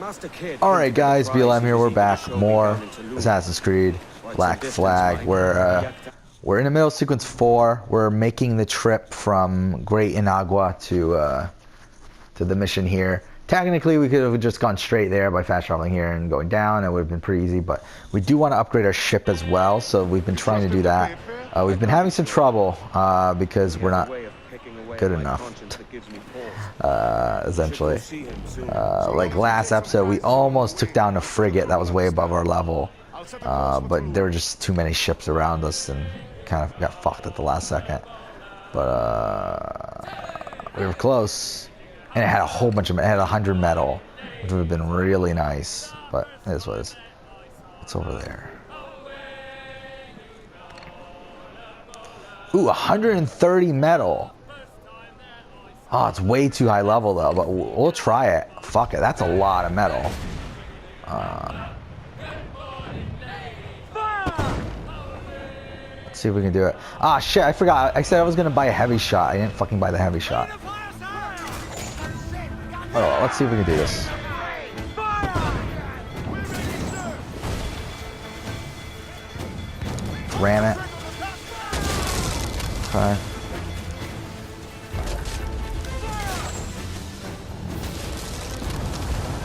Alright guys, BLM here, we're back. More Assassin's Creed, Black Flag. We're in the middle of sequence 4. We're making the trip from Great Inagua to the mission here. Technically, we could have just gone straight there by fast traveling here and going down. It would have been pretty easy, but we do want to upgrade our ship as well, so we've been trying to do that. We've been having some trouble because we're not good enough, essentially. Like last episode, we almost took down a frigate that was way above our level, but there were just too many ships around us and kind of got fucked at the last second. But we were close. And it had a whole bunch of, it had 100 metal, which would have been really nice, but it is what it is. It's over there. Ooh, 130 metal. Oh, it's way too high level though, but we'll try it. Fuck it, that's a lot of metal. Let's see if we can do it. Ah, shit, I forgot. I said I was gonna buy a heavy shot. I didn't fucking buy the heavy shot. Oh, let's see if we can do this. Ram it. Okay.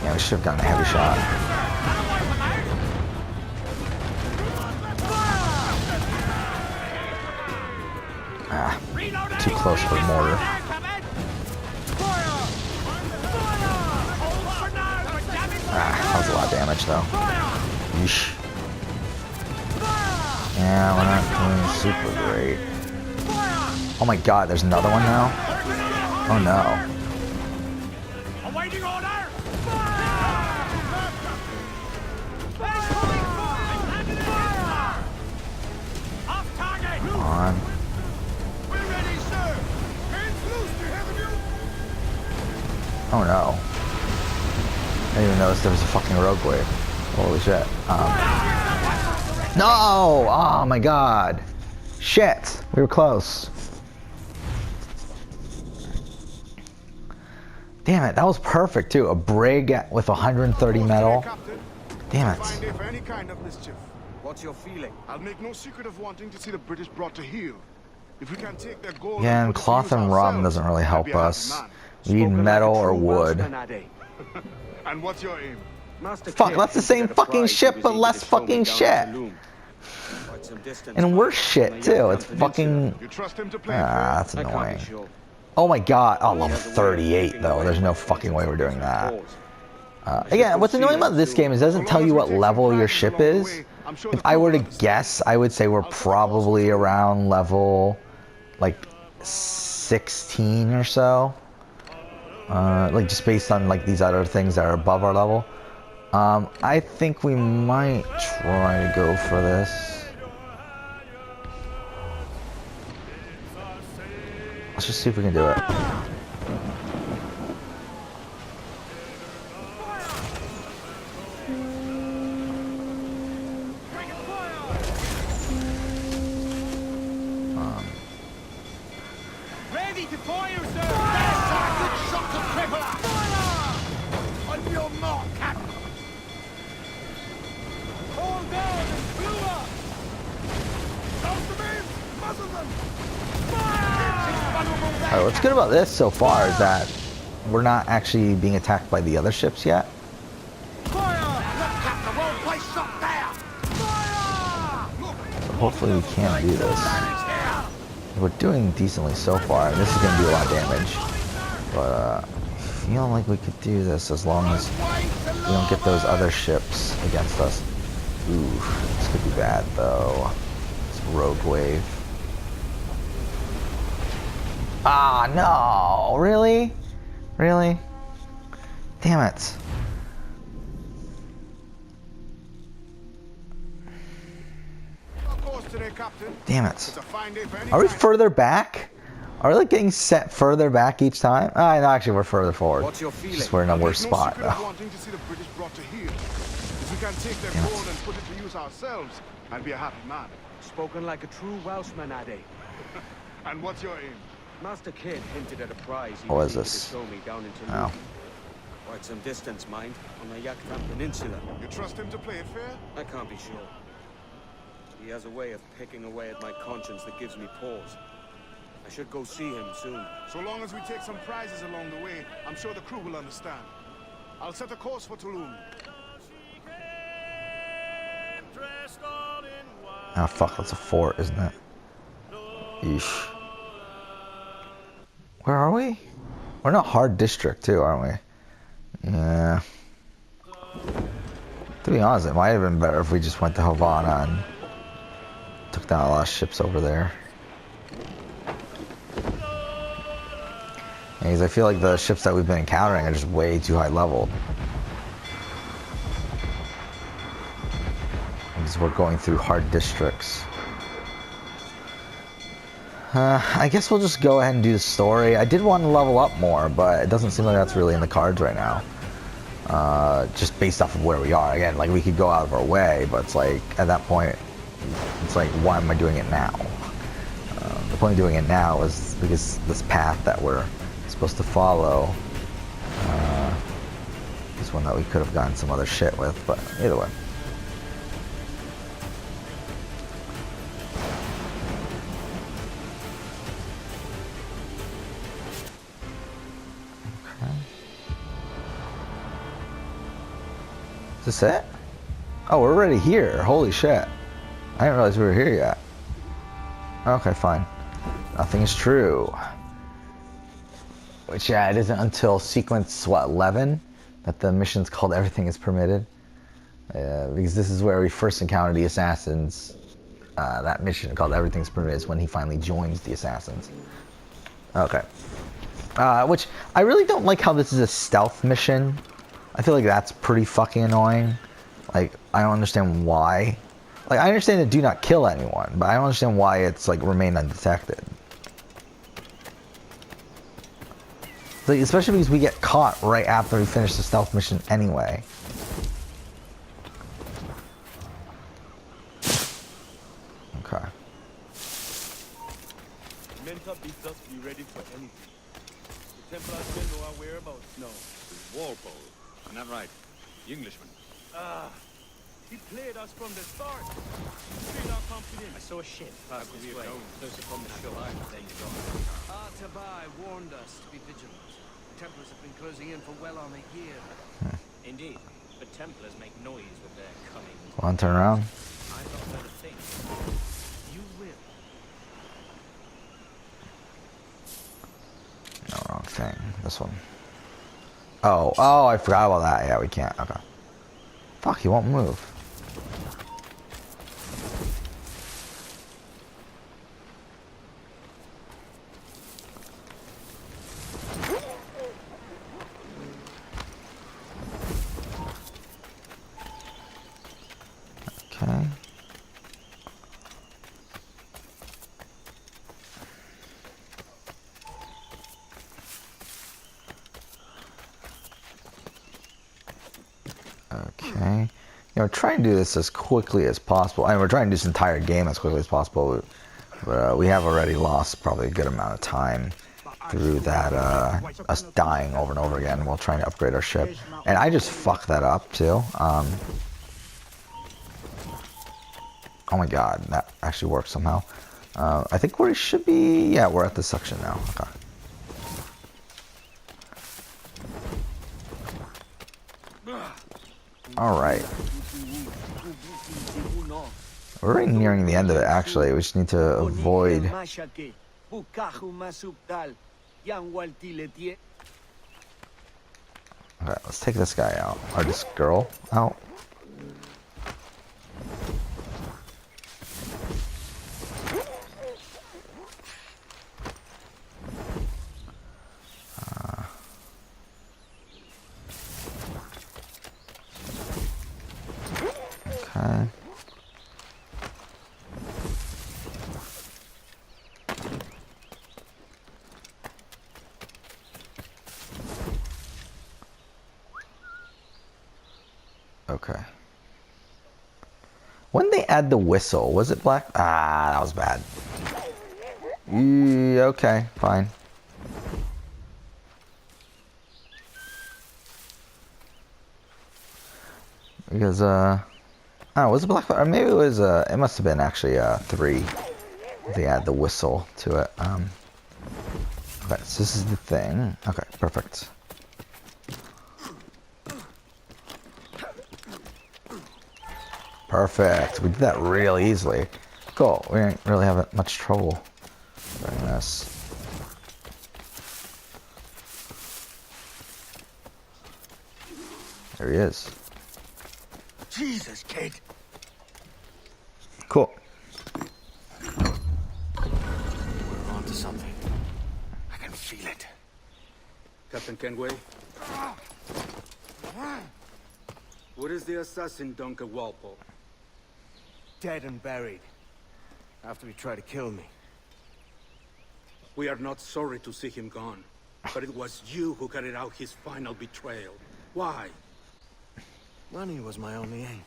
Yeah, we should have gotten a heavy shot. Ah, too close for mortar. That was a lot of damage though. Yeesh. Yeah, we're not doing super great. Oh my god, there's another one now? Oh no. Come on. Oh no. I didn't even notice there was a fucking rogue wave. Holy shit. No! Oh my god. Shit. We were close. Damn it, that was perfect too. A brig with 130 metal. Damn it. What's your feeling? I'll make no secret of wanting to see the British brought to heel. If we can take their gold. Yeah, and cloth and rum doesn't really help us. We need metal or wood. And what's your aim? Fuck, that's the same fucking ship, but less fucking shit. And worse shit, too. It's fucking... Ah, that's annoying. Oh my god. Oh, level 38, though. There's no fucking way we're doing that. Again, what's annoying about this game is it doesn't tell you what level your ship is. If I were to guess, I would say we're probably around level, like, 16 or so. Like just based on like these other things that are above our level. I think we might try to go for this. Let's just see if we can do it. Ready to fire, sir! On your mark, Captain! Hold down and blew up! Stop the beam! Muzzle them! Alright, what's good about this so far is that we're not actually being attacked by the other ships yet. Fire! Look, Captain, wrong place shot there! Fire! So hopefully we can do this. We're doing decently so far, and this is going to do a lot of damage. But I feel like we could do this as long as we don't get those other ships against us. Ooh, this could be bad though. This rogue wave. Ah, no! Really? Really? Damn it. Damn it. Are we further back? Are we like getting set further back each time? Ah, no, actually we're further forward. What's your feeling? Just we're in a worse spot though. Wanting to see the British brought to heel. If we can take their gold and put it to use ourselves, I'll be a happy man. Spoken like a true Welshman, Ade. And what's your aim? Master Kidd hinted at a prize he What is needed to this? show me down in Oh. Toulouse. Quite some distance, mind, on the Yaktan Peninsula. You trust him to play it fair? I can't be sure. He has a way of picking away at my conscience that gives me pause. I should go see him soon. So long as we take some prizes along the way, I'm sure the crew will understand. I'll set a course for Tulum. Ah, fuck, that's a fort, isn't it? Yeesh. Where are we? We're in a hard district, too, aren't we? Yeah. To be honest, it might have been better if we just went to Havana and took down a lot of ships over there. Because I feel like the ships that we've been encountering are just way too high level. Because we're going through hard districts. I guess we'll just go ahead and do the story. I did want to level up more, but it doesn't seem like that's really in the cards right now. Just based off of where we are. Again, like we could go out of our way, but it's like, at that point, it's like, why am I doing it now? The point of doing it now is because this path that we're supposed to follow is one that we could have gotten some other shit with, but either way. Is this it? Oh, we're already here. Holy shit. I didn't realize we were here yet. Okay, fine. Nothing is true. Which, yeah, it isn't until sequence, what, 11? That the mission's called Everything is Permitted. Because this is where we first encountered the Assassins. That mission called Everything's Permitted is when he finally joins the Assassins. Okay. Which, I really don't like how this is a stealth mission. I feel like that's pretty fucking annoying. Like, I don't understand why. Like, I understand to do not kill anyone, but I don't understand why it's, like, remain undetected. Like, especially because we get caught right after we finish the stealth mission anyway. Okay. Menta beats us, be ready for anything. The Templars will know our whereabouts now. Walpole. Isn't that right? The Englishman. He played us from the start. Straight our confidence. I saw a ship pass this way, close upon the shore. There you go. Tabai warned us to be vigilant. The Templars have been closing in for well on a year. Indeed. But Templars make noise with their coming. Come on, turn around. I've not heard a thing. You will. No, wrong thing. This one. Oh, I forgot about that. Yeah, we can't. Okay. Fuck, he won't move. Okay. Okay. You know, try and do this as quickly as possible. I mean, we're trying to do this entire game as quickly as possible. But we have already lost probably a good amount of time through that, us dying over and over again while trying to upgrade our ship. And I just fucked that up, too. Oh my god, that actually worked somehow. I think we should be... Yeah, we're at this section now. Okay. Alright. We're already nearing the end of it, actually. We just need to avoid... Okay, let's take this guy out. Or this girl out. Okay. Okay. When they add the whistle, was it black? Ah, that was bad. Okay, fine. because I don't know, was it Black Flag? Or maybe it was it must have been actually 3. They add the whistle to it. Okay, so this is the thing. Okay, perfect. Perfect. We did that really easily. Cool. We didn't really have much trouble doing this. There he is. Jesus, kid. Cool. We're onto something. I can feel it. Captain Kenway? What is the assassin Duncan Walpole? Dead and buried. After he tried to kill me. We are not sorry to see him gone, but it was you who carried out his final betrayal. Why? Money was my only aim.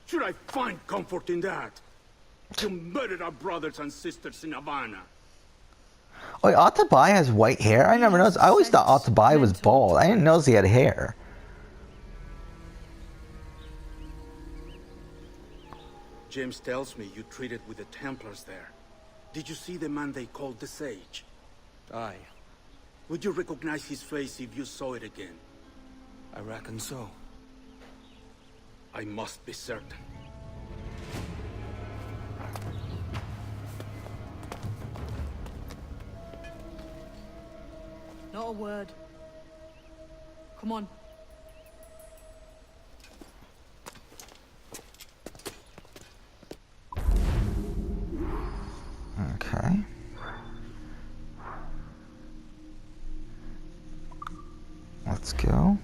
Should I find comfort in that? You murdered our brothers and sisters in Havana. Wait, Atabai has white hair? I never noticed. I always thought Atabai was bald. I didn't notice he had hair. James tells me you treated with the Templars there. Did you see the man they called the Sage? Aye, Would you recognize his face if you saw it again? I reckon so. I must be certain. Not a word. Come on. Okay. Let's go.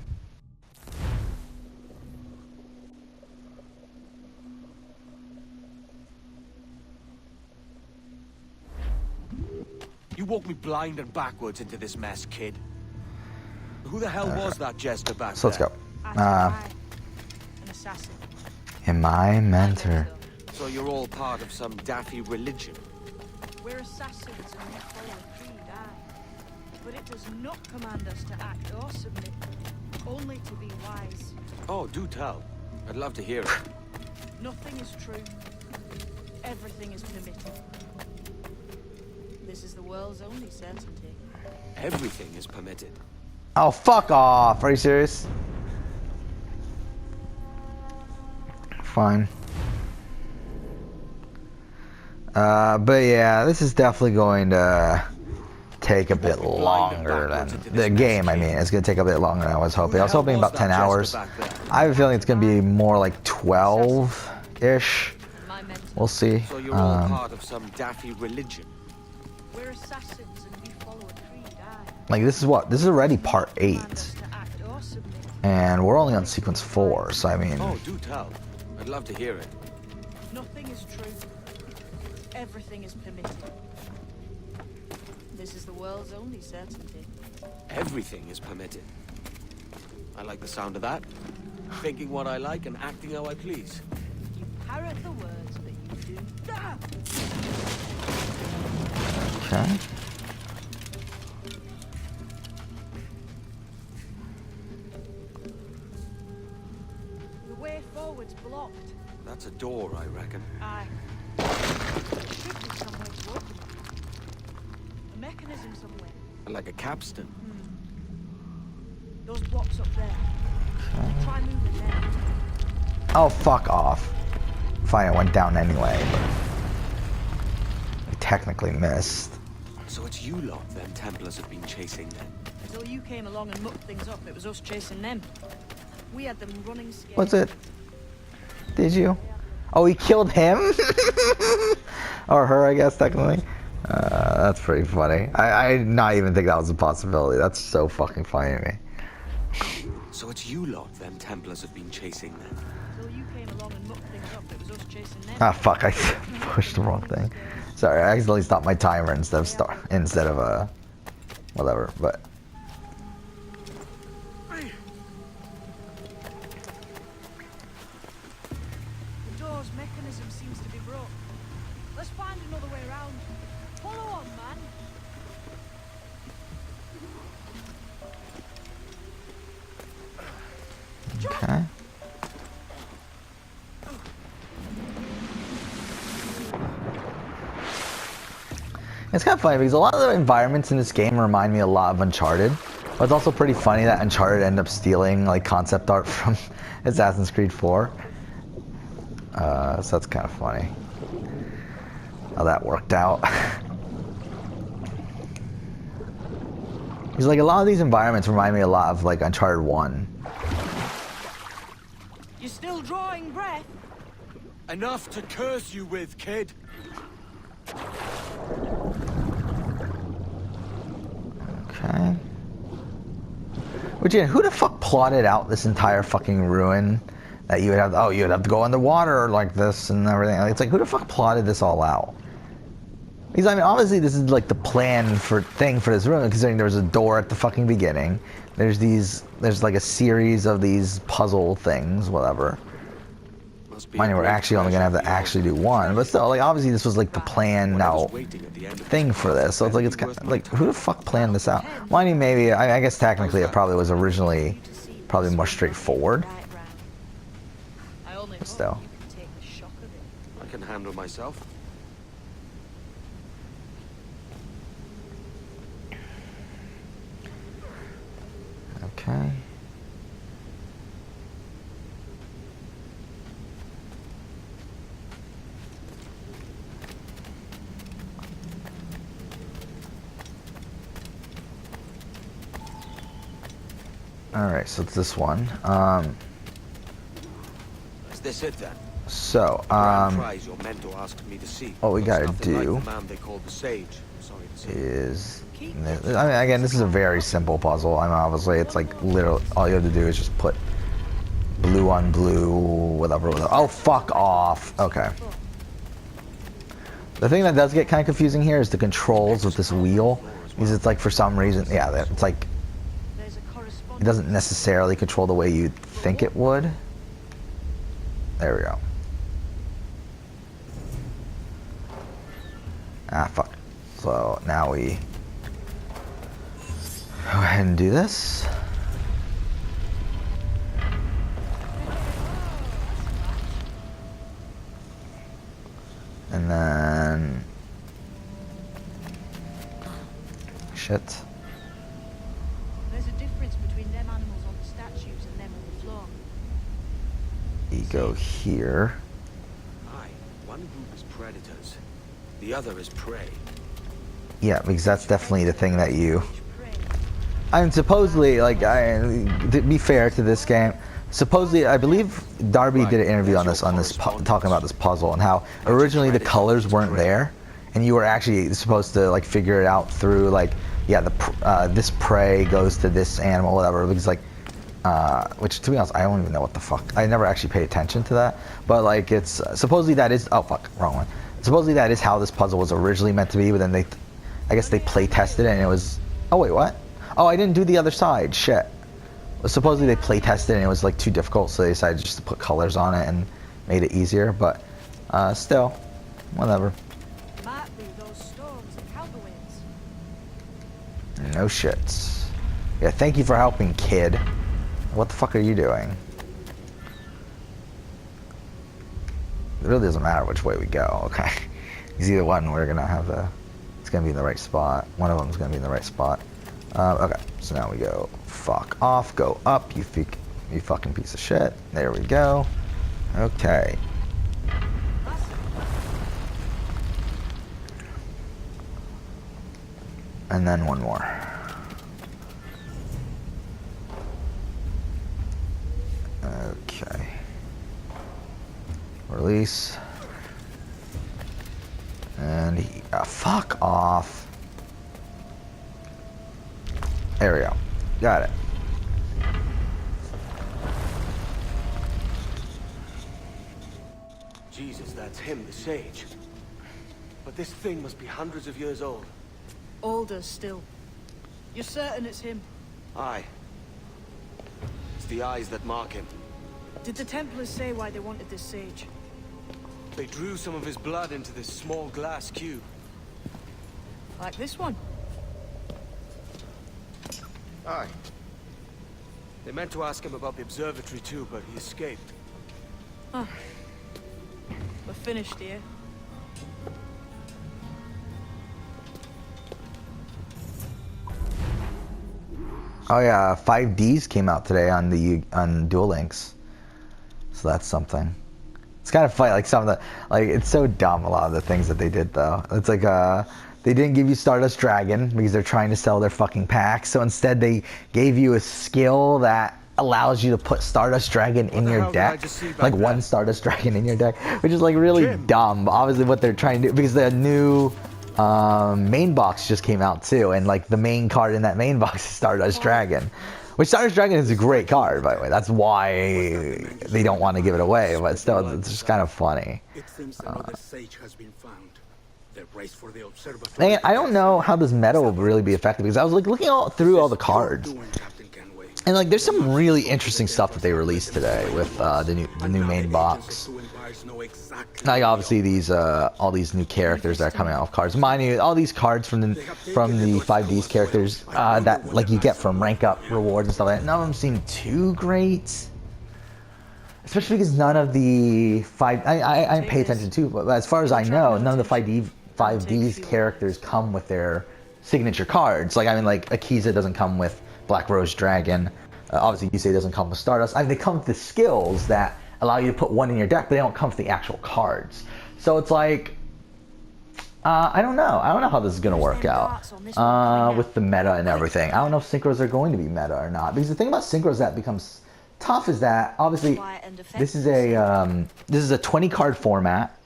You walked me blind and backwards into this mess, kid. Who the hell was that jester back So let's there? go. An assassin. Am I mentor? So you're all part of some daffy religion? We're assassins and we follow a creed, aye. But it does not command us to act or submit, only to be wise. Oh, do tell. I'd love to hear it. Nothing is true. Everything is permitted. This is the world's only certainty. Everything is permitted. Oh, fuck off. Are you serious? Fine. But yeah, this is definitely going to take a bit longer than the game. I mean, it's going to take a bit longer than I was hoping. I was hoping about 10 hours. I have a feeling it's going to be more like 12-ish. My mentor. We'll see. So you're all part of some daffy religion? We're assassins and we follow a creed, aye. Like, this is what? This is already part 8. Command us to act or submit. And we're only on sequence 4, so I mean... Oh, do tell. I'd love to hear it. Nothing is true. Everything is permitted. This is the world's only certainty. Everything is permitted. I like the sound of that. Thinking what I like and acting how I please. You parrot the words, but you do. Ah! Okay. The way forward's blocked. That's a door, I reckon. Aye. There should be somewhere to open it. A mechanism somewhere. Like a capstan. Those blocks up there. Try moving there. Oh, fuck off. Fine, it went down anyway, but... I technically missed. So it's you lot them Templars have been chasing then? Until you came along and mucked things up, it was us chasing them. We had them running scared. What's it? Did you? Oh, he killed him? Or her, I guess, technically. That's pretty funny. I did not even think that was a possibility. That's so fucking funny to me. So it's you lot them Templars have been chasing then? Until you came along and mucked things up, it was us chasing them. Ah, fuck, I pushed the wrong thing. Sorry, I accidentally stopped my timer instead of whatever, but... The door's mechanism seems to be broke. Let's find another way around. Follow on, man. Okay. It's kind of funny because a lot of the environments in this game remind me a lot of Uncharted. But it's also pretty funny that Uncharted ended up stealing like concept art from Assassin's Creed 4. So that's kind of funny how that worked out. Because like a lot of these environments remind me a lot of like Uncharted 1. You're still drawing breath? Enough to curse you with, kid. Okay. Which, yeah, who the fuck plotted out this entire fucking ruin? That you would have, oh, you would have to go underwater like this and everything. It's like, who the fuck plotted this all out? Because, I mean, obviously this is like the plan for this ruin, considering there was a door at the fucking beginning. There's like a series of these puzzle things, whatever. Mind you, we're actually only gonna have to actually do one, but still, like, obviously this was like the planned out thing for this. So it's like, it's kind of, like, who the fuck planned this out? Mind you, maybe, I guess technically it probably was originally probably more straightforward. But still. I can handle myself. Okay. Alright, so it's this one. Is this it then? So, Prize your mentor asked me to see. what we gotta Nothing like do the man they call the Sage. Sorry to say. is, I mean, again, this is a very simple puzzle. I mean, obviously, it's like literally all you have to do is just put blue on blue, whatever. Oh, fuck off. Okay. The thing that does get kind of confusing here is the controls with this wheel. Because it's like, for some reason, yeah, it's like, it doesn't necessarily control the way you'd think it would. There we go. Ah, fuck. So now we go ahead and do this. And then... shit. There's a difference between them animals on the statues and them on the floor. We go here. Aye, one group is predators, the other is prey. Yeah, because that's definitely the thing that you... I mean, supposedly, like, to be fair to this game, supposedly, I believe Darby did an interview on this talking about this puzzle and how originally the colors weren't there, and you were actually supposed to like figure it out through like, yeah, this prey goes to this animal, whatever. Because like, which to be honest, I don't even know what the fuck. I never actually paid attention to that, but like, it's supposedly that is. Oh fuck, wrong one. Supposedly that is how this puzzle was originally meant to be, but then I guess they play tested it and it was. Oh wait, what? Oh, I didn't do the other side. Shit. Supposedly they play tested and it was like too difficult, so they decided just to put colors on it and made it easier. But still, whatever. Might be those storms and counterwinds. No shits. Yeah, thank you for helping, kid. What the fuck are you doing? It really doesn't matter which way we go. Okay, because either one we're gonna have it's gonna be in the right spot. One of them's gonna be in the right spot. Okay, so now we go fuck off, go up, you fucking piece of shit. There we go. Okay. And then one more. Okay. Release. And fuck off. There we go. Got it. Jesus, that's him, the Sage. But this thing must be hundreds of years old. Older still. You're certain it's him? Aye. It's the eyes that mark him. Did the Templars say why they wanted this sage? They drew some of his blood into this small glass cube. Like this one? Aye. They meant to ask him about the observatory too, but he escaped. Huh. We're finished here. Oh yeah, 5Ds came out today on Duel Links, so that's something. It's kind of funny, like some of the, like it's so dumb, a lot of the things that they did though. It's like they didn't give you Stardust Dragon because they're trying to sell their fucking packs, so instead they gave you a skill that allows you to put Stardust Dragon in your deck, like one Stardust Dragon in your deck, which is like really dumb. Obviously what they're trying to do, because the new main box just came out too, and like the main card in that main box is Stardust Dragon, which Stardust Dragon is a great card, by the way. That's why they don't want to give it away, but still, it's just kind of funny. It seems another sage has been found. The race for the observatory. And I don't know how this meta will really be affected, because I was like looking through all the cards, and like there's some really interesting stuff that they released today with the new main box. Like obviously these all these new characters that are coming out with cards. Mind you, all these cards from the 5Ds characters that like you get from rank up rewards and stuff like that, none of them seem too great. Especially because none of the I pay attention too, but as far as I know, none of the 5Ds characters come with their signature cards. Like I mean, like Akiza doesn't come with Black Rose Dragon. Obviously, Yusei doesn't come with Stardust. I mean, they come with the skills that allow you to put one in your deck, but they don't come with the actual cards. So it's like, I don't know. I don't know how this is going to work out with the meta and everything. I don't know if synchros are going to be meta or not. Because the thing about synchros that becomes tough is that obviously this is a 20 card format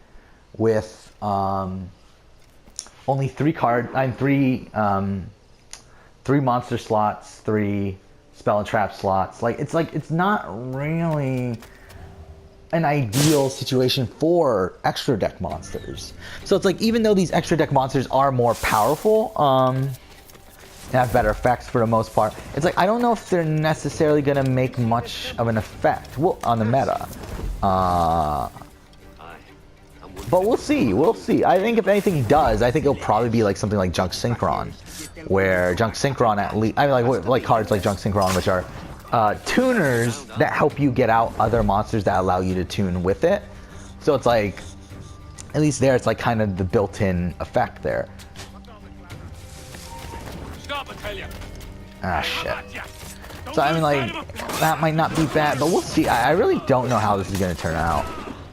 with only 3 monster slots, 3 spell and trap slots. Like it's not really an ideal situation for extra deck monsters. So it's like, even though these extra deck monsters are more powerful and have better effects for the most part, it's like I don't know if they're necessarily gonna make much of an effect on the meta. But we'll see. We'll see. I think if anything does, I think it'll probably be like something like Junk Synchron, where Junk Synchron at least, I mean, like cards like Junk Synchron, which are tuners that help you get out other monsters that allow you to tune with it. So it's like, at least there, it's like kind of the built-in effect there. Ah, shit. So I mean, like, that might not be bad, but we'll see. I really don't know how this is going to turn out,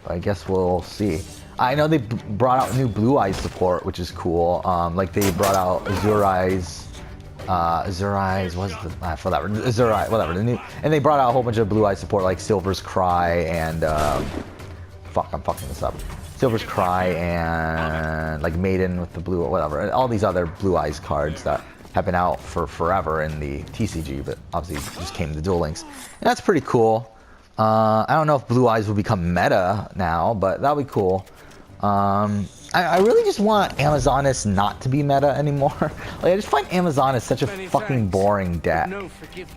but I guess we'll see. I know they brought out new Blue Eyes support, which is cool. Like they brought out Azure Eyes, what's the, Azure Eyes, whatever. The new, and they brought out a whole bunch of Blue Eyes support, like Silver's Cry and fuck, I'm fucking this up. Silver's Cry and like Maiden with the blue, whatever. And all these other Blue Eyes cards that have been out for forever in the TCG, but obviously just came to Duel Links. And that's pretty cool. I don't know if Blue Eyes will become meta now, but that'll be cool. I really just want Amazonas not to be meta anymore. Like I just find Amazonas such a fucking boring deck,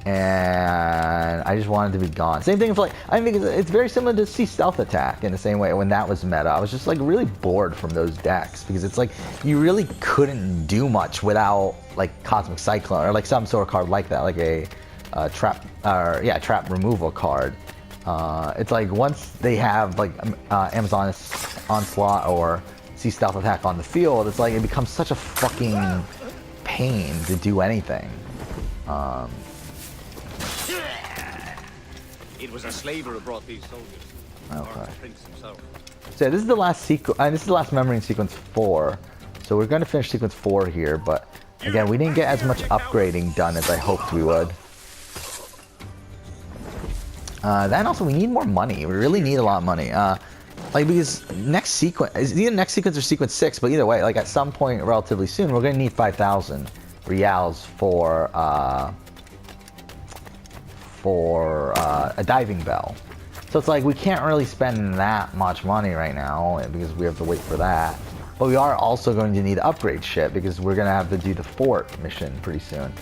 and I just want it to be gone. Same thing for like, I think it's very similar to Sea Stealth Attack in the same way. When that was meta, I was just like really bored from those decks, because it's like you really couldn't do much without like Cosmic Cyclone or like some sort of card like that, like a trap removal card. It's like once they have like Amazonas Onslaught or Sea Stealth Attack on the field, it's like it becomes such a fucking pain to do anything. It was a slaver who brought these soldiers. Okay. Prince himself. So this is the last sequence. This is the last memory in sequence 4. So we're going to finish sequence 4 here, but again, we didn't get as much upgrading done as I hoped we would. Then also we need more money. We really need a lot of money. Like because next sequence, it's either next sequence or sequence 6, but either way, like at some point relatively soon, we're gonna need 5,000 reals for a diving bell. So it's like we can't really spend that much money right now because we have to wait for that. But we are also going to need to upgrade shit because we're gonna have to do the fort mission pretty soon.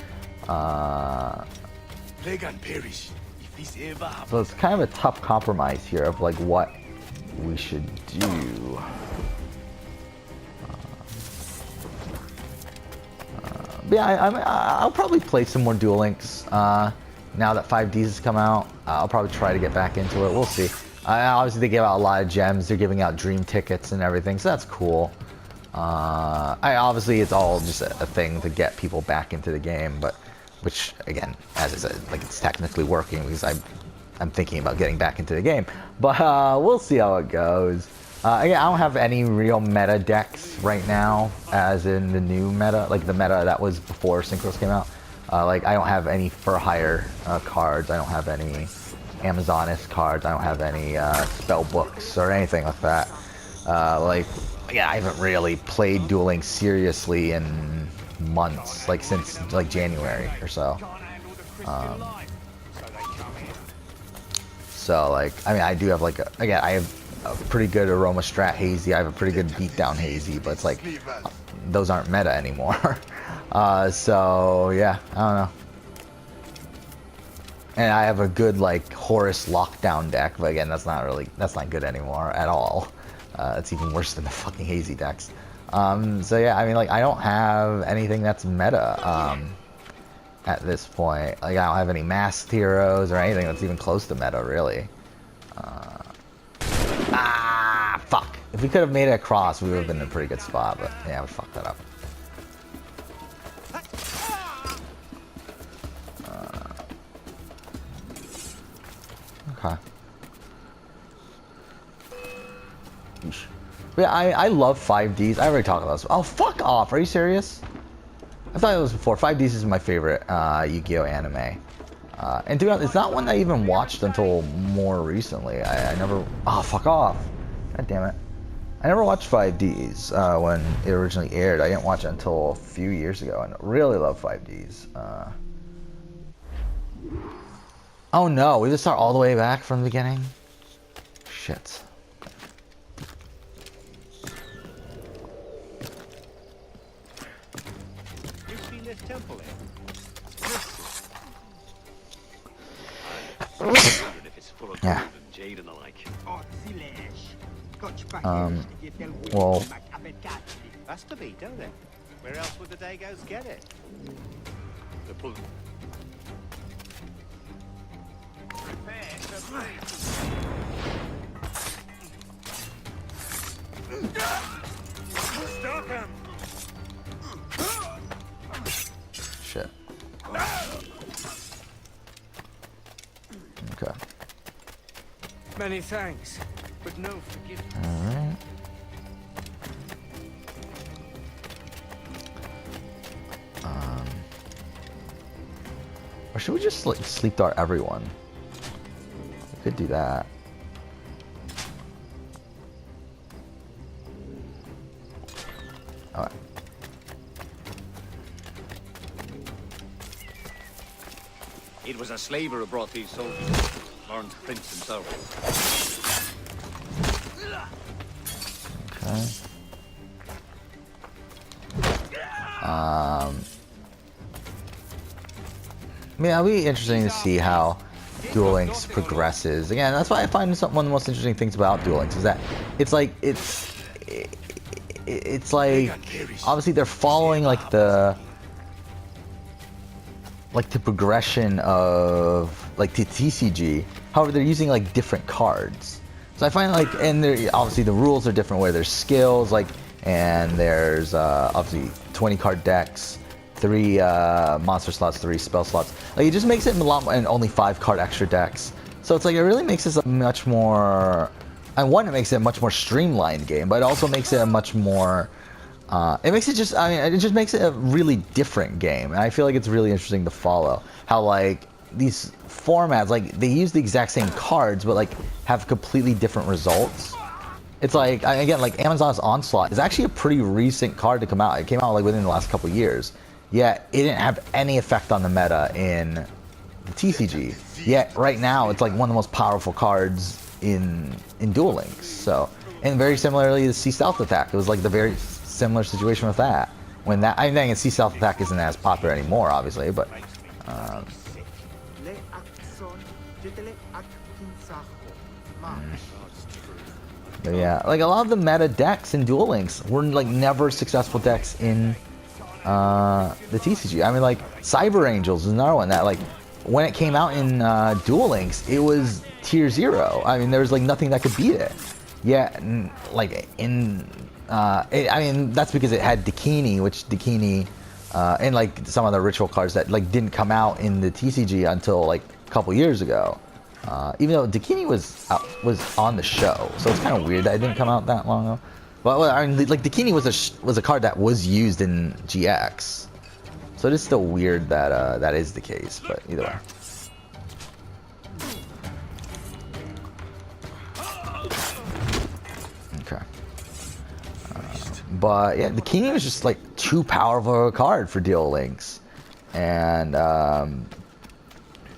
So it's kind of a tough compromise here of like what we should do. But yeah, I'll probably play some more Duel Links now that 5Ds has come out. I'll probably try to get back into it. We'll see. Obviously, they give out a lot of gems. They're giving out dream tickets and everything, so that's cool. Obviously, it's all just a thing to get people back into the game, but which again, as I said, like it's technically working because I'm thinking about getting back into the game, but we'll see how it goes. Again, I don't have any real meta decks right now, as in the new meta, like the meta that was before Synchros came out. Like I don't have any for hire cards. I don't have any Amazoness cards. I don't have any spell books or anything like that. Like, yeah, I haven't really played Duel Links seriously in months, like since like January or so. So like, I mean, I do have like, again, I have a pretty good Aroma Strat Hazy. I have a pretty good Beatdown Hazy, but it's like, those aren't meta anymore. So yeah, I don't know. And I have a good like Horus Lockdown deck, but again, that's not good anymore at all. It's even worse than the fucking Hazy decks. So yeah, I mean, like, I don't have anything that's meta at this point. Like, I don't have any masked heroes or anything that's even close to meta, really. Fuck. If we could have made it across, we would have been in a pretty good spot, but yeah, we fucked that up. Okay. But yeah, I love 5Ds. I already talked about this. Oh, fuck off. Are you serious? I thought it was before. 5Ds is my favorite Yu-Gi-Oh anime. And to be honest, it's not one I even watched until more recently. I never... Oh, fuck off. God damn it. I never watched 5Ds when it originally aired. I didn't watch it until a few years ago, and really love 5Ds. Oh no, we just start all the way back from the beginning? Shit. You've seen this temple here? If it's full of Yeah. gold and jade and the like. Well... That's to be, don't it? Where else would the Dagos get it? The pull. Stop him! Shit. Okay. Many thanks, but no forgiveness. Alright. Or should we just like sleep dart everyone? We could do that. Alright. It was a slaver who brought these soldiers. Lawrence Prince himself. Okay. I mean, it'll be interesting to see how Duel Links progresses. Again, that's why I find one of the most interesting things about Duel Links is that it's like obviously they're following like the progression of like the TCG. However, they're using like different cards. So I find like, and obviously the rules are different where there's skills like, and there's obviously 20 card decks, 3 monster slots, 3 spell slots. Like, it just makes it a lot more, and only 5 card extra decks. So it's like, it really makes this a much more, and one, it makes it a much more streamlined game, but it also makes it a much more, it makes it just, I mean, it just makes it a really different game. And I feel like it's really interesting to follow how like these formats, like they use the exact same cards, but like have completely different results. It's like, again, like Amazon's Onslaught is actually a pretty recent card to come out. It came out like within the last couple years. Yet it didn't have any effect on the meta in the TCG. Yet right now it's like one of the most powerful cards in Duel Links. So, and very similarly to Sea Stealth Attack, it was like the very similar situation with that. When that, I think Sea Stealth Attack isn't as popular anymore, obviously, but yeah, like a lot of the meta decks in Duel Links were like never successful decks in the TCG. I mean, like Cyber Angels is another one that like when it came out in Duel Links, it was tier 0. I mean, there was like nothing that could beat it. Yeah, like in I mean, that's because it had Dakini, which Dakini and like some of the ritual cards that like didn't come out in the TCG until like a couple years ago. Even though Dakini was on the show, so it's kind of weird that it didn't come out that long ago. But well, I mean, like Dakini was a card that was used in GX, so it is still weird that that is the case. But either way. Okay. But yeah, Dakini was just like too powerful a card for Duel Links, and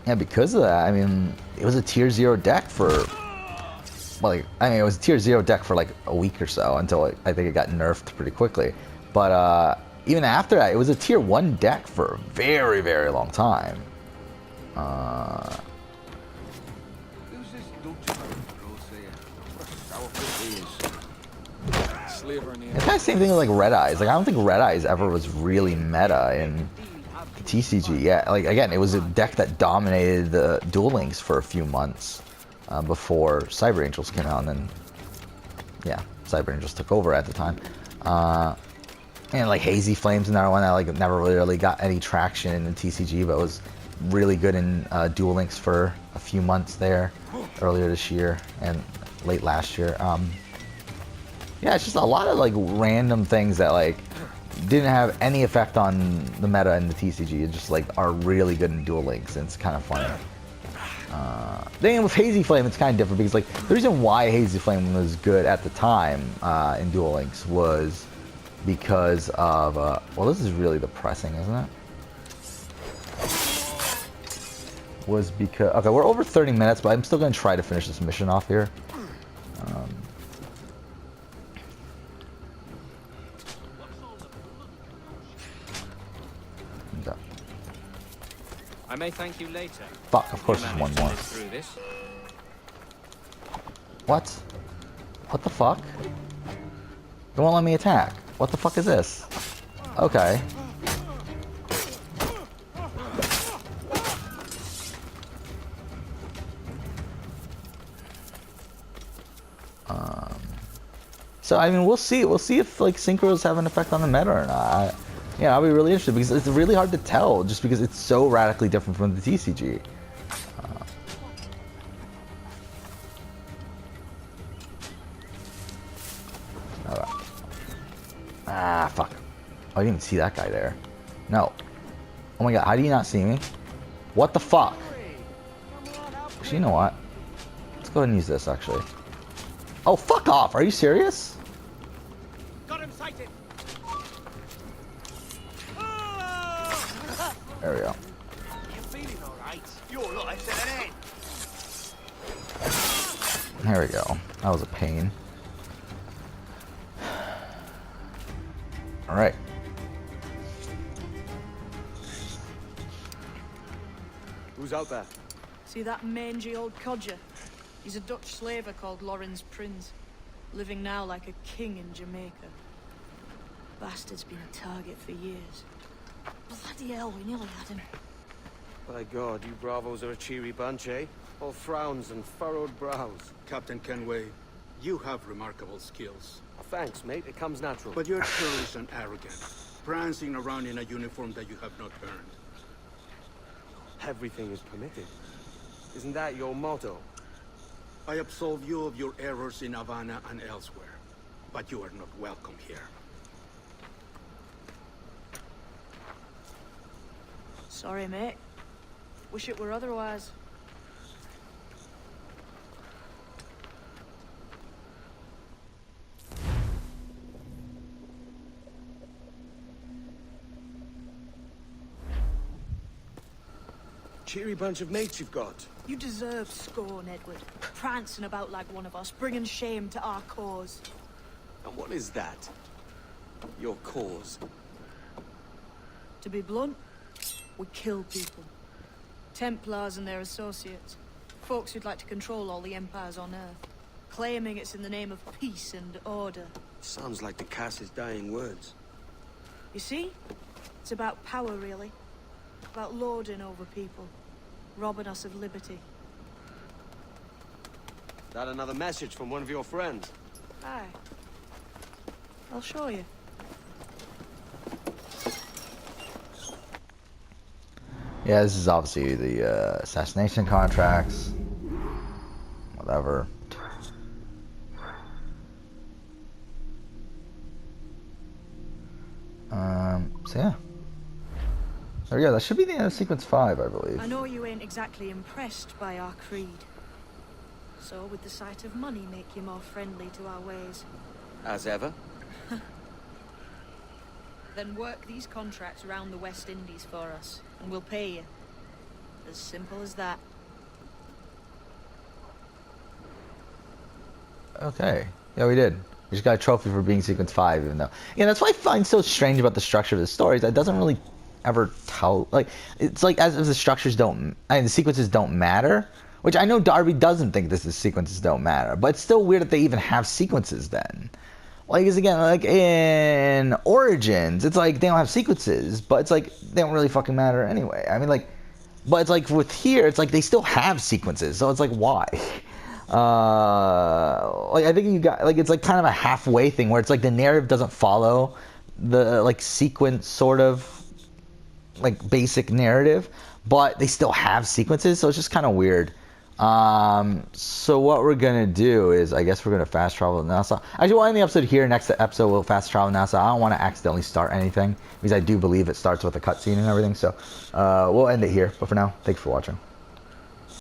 yeah, because of that, I mean, it was a tier 0 deck for, well, like, I mean, it was a tier 0 deck for like a week or so until I think it got nerfed pretty quickly. But even after that, it was a tier 1 deck for a very, very long time. It's kind of the same thing with like Red Eyes. Like, I don't think Red Eyes ever was really meta in TCG. Yeah, like again, it was a deck that dominated the Duel Links for a few months before Cyber Angels came out, and then yeah, Cyber Angels took over at the time. And like Hazy Flame's another one that like never really got any traction in the TCG, but was really good in Duel Links for a few months there earlier this year and late last year. Yeah, it's just a lot of like random things that like didn't have any effect on the meta in the TCG. It just like are really good in Duel Links, and it's kind of funny. Then with Hazy Flame, it's kind of different because like the reason why Hazy Flame was good at the time in Duel Links was because of well, this is really depressing, isn't it? Was because okay, we're over 30 minutes, but I'm still gonna try to finish this mission off here. I may thank you later. Fuck, of course there's one more. What? What the fuck? They won't let me attack. What the fuck is this? Okay. So I mean, we'll see. We'll see if like synchros have an effect on the meta or not. Yeah, I'll be really interested because it's really hard to tell just because it's so radically different from the TCG. Alright. Ah, fuck. Oh, I didn't even see that guy there. No. Oh my god, how do you not see me? What the fuck? Actually, you know what? Let's go ahead and use this, actually. Oh, fuck off! Are you serious? Got him sighted. There we go. You feeling all right? Your life's at an end. There we go. That was a pain. All right. Who's out there? See that mangy old codger? He's a Dutch slaver called Lorenz Prins, living now like a king in Jamaica. Bastard's been a target for years. Bloody hell, we nearly had him. By God, you bravos are a cheery bunch, eh? All frowns and furrowed brows. Captain Kenway, you have remarkable skills. Thanks, mate. It comes natural. But you're careless and arrogant, prancing around in a uniform that you have not earned. Everything is permitted. Isn't that your motto? I absolve you of your errors in Havana and elsewhere, but you are not welcome here. Sorry, mate. Wish it were otherwise. Cheery bunch of mates you've got. You deserve scorn, Edward. Prancing about like one of us, bringing shame to our cause. And what is that? Your cause? To be blunt, we kill people. Templars and their associates. Folks who'd like to control all the empires on Earth. Claiming it's in the name of peace and order. Sounds like the Cass's dying words. You see? It's about power, really. About lording over people. Robbing us of liberty. That another message from one of your friends? Aye. I'll show you. Yeah, this is obviously the assassination contracts. Whatever. So yeah. There we go. That should be the end of sequence 5, I believe. I know you ain't exactly impressed by our creed. So would the sight of money make you more friendly to our ways? As ever. Then work these contracts around the West Indies for us, and we'll pay you. As simple as that. Okay. Yeah, we did. We just got a trophy for being sequence 5, even though... Yeah, that's what I find so strange about the structure of the stories. That doesn't really ever tell... Like, it's like as if the structures don't... I mean, the sequences don't matter. Which I know Darby doesn't think this is sequences don't matter. But it's still weird that they even have sequences then. Like, because again, like in Origins, it's like they don't have sequences. But it's like they don't really fucking matter anyway. I mean, like... But it's like with here, it's like they still have sequences. So it's like, why? Like I think you got like it's like kind of a halfway thing where it's like the narrative doesn't follow the like sequence sort of like basic narrative, but they still have sequences, so it's just kind of weird. So what we're gonna do is I guess we're gonna fast travel to NASA. Actually, we'll end the episode here. Next episode we'll fast travel to NASA. I don't want to accidentally start anything because I do believe it starts with a cutscene and everything. So we'll end it here. But for now, thanks for watching.